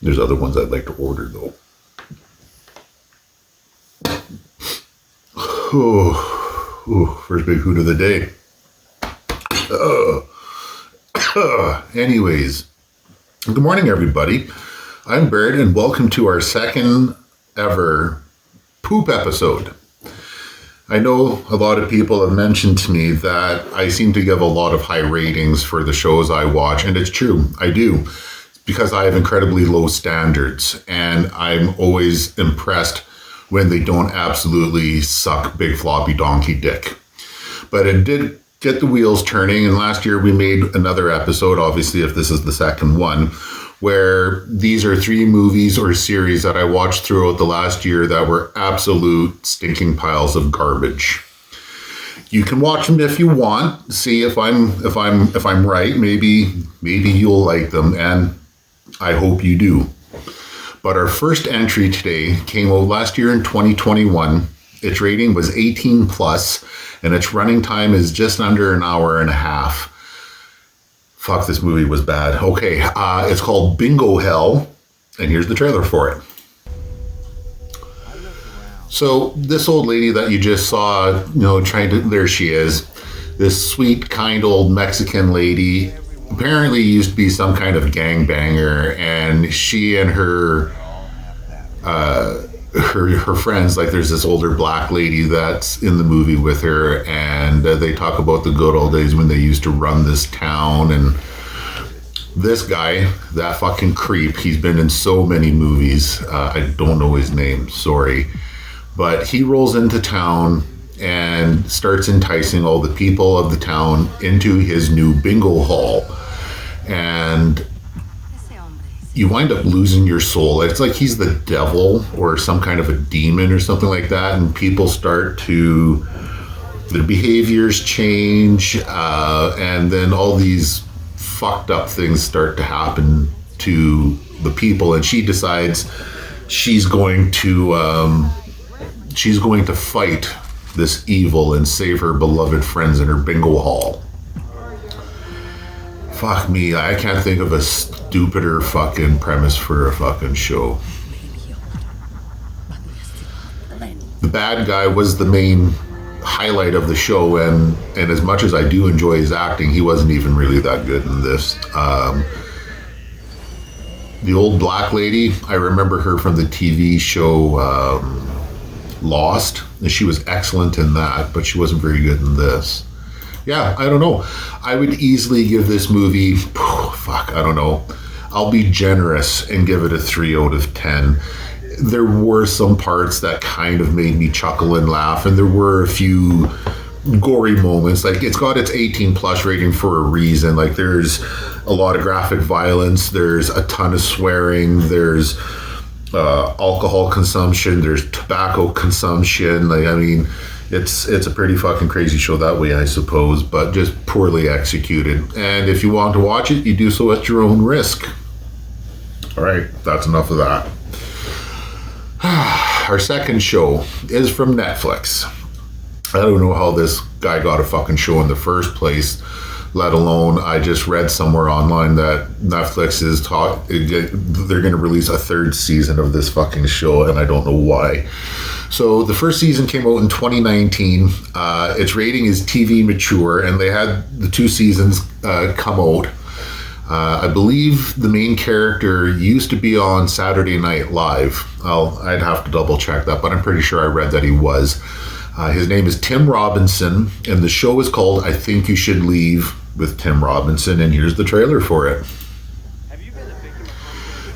There's other ones I'd like to order though. First big hoot of the day. Anyways, good morning, everybody. I'm Baird, and welcome to our second ever poop episode. I know a lot of people have mentioned to me that I seem to give a lot of high ratings for the shows I watch, and it's true, I do. It's because I have incredibly low standards, and I'm always impressed when they don't absolutely suck big floppy donkey dick. But it did get the wheels turning, and last year we made another episode, obviously if this is the second one, where these are 3 movies or series that I watched throughout the last year that were absolute stinking piles of garbage. You can watch them if you want, see if I'm right. Maybe you'll like them, and I hope you do. But our first entry today came out last year in 2021. Its rating was 18 plus, and its running time is just under an hour and a half. Fuck, this movie was bad. Okay, it's called Bingo Hell, and here's the trailer for it. So this old lady that you just saw, there she is. This sweet, kind old Mexican lady apparently used to be some kind of gangbanger, and she and her friends, like there's this older black lady that's in the movie with her, and they talk about the good old days when they used to run this town. And this guy, that fucking creep, he's been in so many movies. I don't know his name, sorry. But he rolls into town and starts enticing all the people of the town into his new bingo hall. And you wind up losing your soul. It's like he's the devil or some kind of a demon or something like that, and people start to, their behaviors change, and then all these fucked up things start to happen to the people, and she decides she's going to fight this evil and save her beloved friends in her bingo hall. Fuck me, I can't think of a stupider fucking premise for a fucking show. The bad guy was the main highlight of the show, and as much as I do enjoy his acting, he wasn't even really that good in this. The old black lady, I remember her from the TV show Lost, and she was excellent in that, but she wasn't very good in this. Yeah, I don't know. I would easily give this movie, I don't know. I'll be generous and give it a 3 out of 10. There were some parts that kind of made me chuckle and laugh, and there were a few gory moments. Like, it's got its 18 plus rating for a reason. Like, there's a lot of graphic violence, there's a ton of swearing, there's alcohol consumption, there's tobacco consumption. Like, I mean, it's a pretty fucking crazy show that way, I suppose, but just poorly executed. And if you want to watch it, you do so at your own risk. All right, that's enough of that. Our second show is from Netflix. I don't know how this guy got a fucking show in the first place, let alone I just read somewhere online that Netflix is they're going to release a 3rd season of this fucking show, and I don't know why. So the first season came out in 2019. Its rating is TV mature, and they had the 2 seasons come out. I believe the main character used to be on Saturday Night Live. I'd have to double check that, but I'm pretty sure I read that he was. His name is Tim Robinson, and the show is called I Think You Should Leave with Tim Robinson, and here's the trailer for it.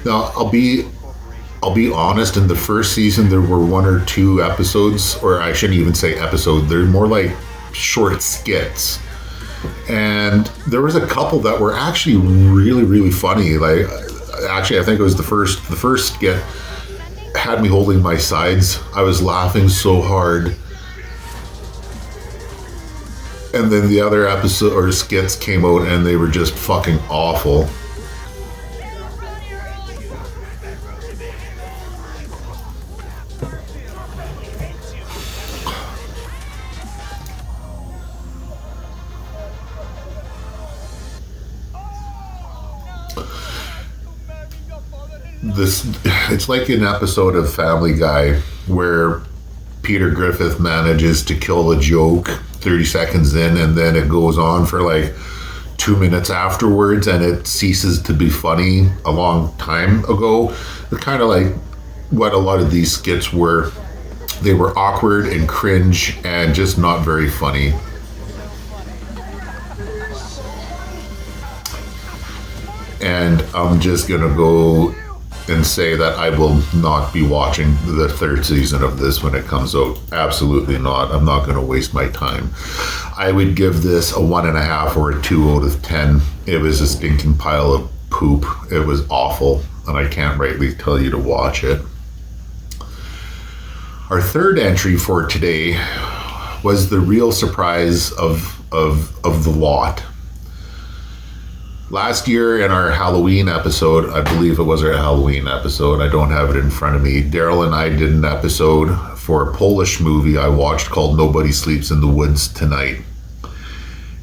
Now, I'll be honest, in the first season there were 1 or 2 episodes, or I shouldn't even say episode, they're more like short skits. And there was a couple that were actually really, really funny. Like, actually, I think it was the first skit had me holding my sides. I was laughing so hard. And then the other episode or skits came out and they were just fucking awful. it's like an episode of Family Guy where Peter Griffith manages to kill a joke 30 seconds in, and then it goes on for like 2 minutes afterwards, and it ceases to be funny a long time ago. It's kind of like what a lot of these skits were. They were awkward and cringe and just not very funny. And I'm just gonna go and say that I will not be watching the third season of this when it comes out. Absolutely not. I'm not going to waste my time. I would give this a 1.5 or a 2 out of 10. It was a stinking pile of poop. It was awful, and I can't rightly tell you to watch it. Our third entry for today was the real surprise of the lot. Last year in our Halloween episode, I believe it was our Halloween episode, I don't have it in front of me, Daryl and I did an episode for a Polish movie I watched called Nobody Sleeps in the Woods Tonight.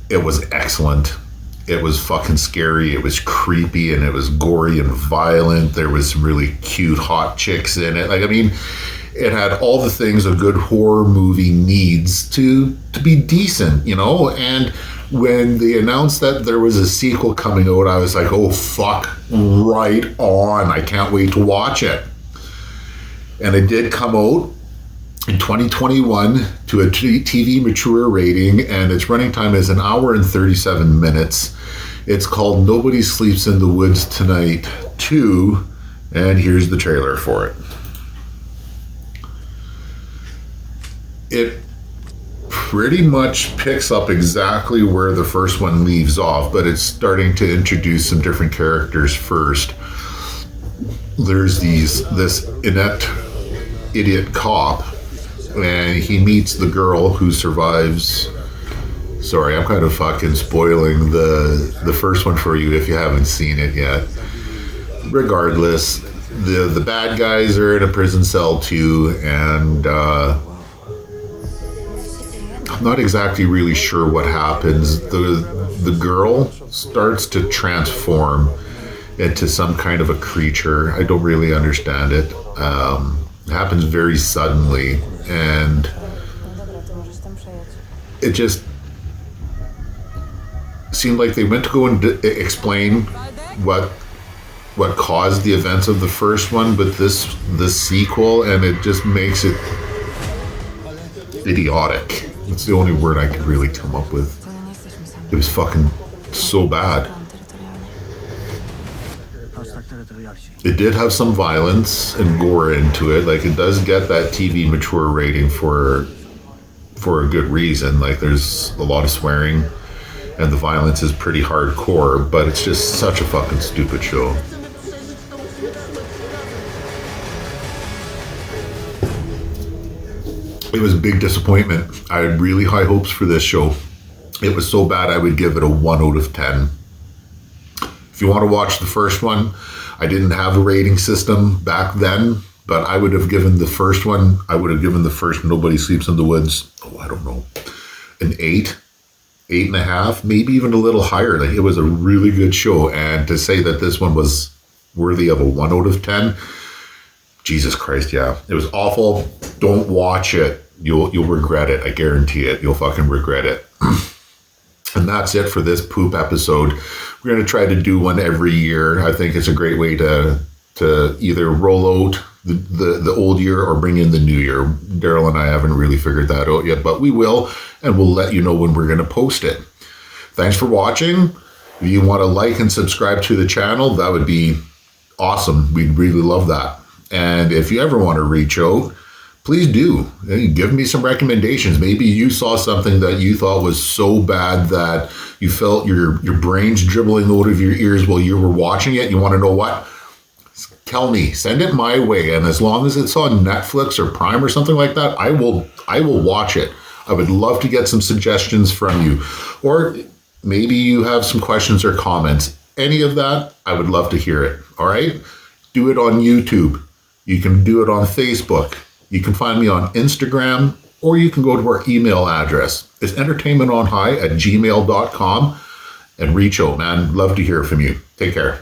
It was excellent. It was fucking scary, it was creepy, and it was gory and violent. There was some really cute hot chicks in it. It had all the things a good horror movie needs to be decent, and when they announced that there was a sequel coming out, I was like, oh, fuck, right on. I can't wait to watch it. And it did come out in 2021 to a TV mature rating, and its running time is 1 hour and 37 minutes. It's called Nobody Sleeps in the Woods Tonight 2, and here's the trailer for it. It pretty much picks up exactly where the first one leaves off, but it's starting to introduce some different characters first. There's this inept idiot cop, and he meets the girl who survives. Sorry, I'm kind of fucking spoiling the first one for you if you haven't seen it yet. Regardless, the bad guys are in a prison cell too, and I'm not exactly really sure what happens. The girl starts to transform into some kind of a creature. I don't really understand it. It happens very suddenly, and it just seemed like they went to go and explain what caused the events of the first one, but this sequel, and it just makes it idiotic. That's the only word I could really come up with. It was fucking so bad. It did have some violence and gore into it. Like, it does get that TV mature rating for a good reason. Like, there's a lot of swearing and the violence is pretty hardcore, but it's just such a fucking stupid show. It was a big disappointment. I had really high hopes for this show. It was so bad I would give it a 1 out of 10. If you want to watch the first one, I didn't have a rating system back then, but I would have given the first one, I would have given the first Nobody Sleeps in the Woods, I don't know, an 8, 8.5, maybe even a little higher. Like, it was a really good show, and to say that this one was worthy of a 1 out of 10, Jesus Christ, yeah. It was awful. Don't watch it. You'll regret it. I guarantee it. You'll fucking regret it. And that's it for this poop episode. We're going to try to do one every year. I think it's a great way to either roll out the old year or bring in the new year. Daryl and I haven't really figured that out yet, but we will, and we'll let you know when we're going to post it. Thanks for watching. If you want to like and subscribe to the channel, that would be awesome. We'd really love that. And if you ever want to reach out, please do. Give me some recommendations. Maybe you saw something that you thought was so bad that you felt your brains dribbling out of your ears while you were watching it. You want to know what? Tell me. Send it my way. And as long as it's on Netflix or Prime or something like that, I will watch it. I would love to get some suggestions from you. Or maybe you have some questions or comments. Any of that, I would love to hear it. All right? Do it on YouTube. You can do it on Facebook. You can find me on Instagram, or you can go to our email address. It's entertainmentonhigh@gmail.com, and reach out, man. Love to hear from you. Take care.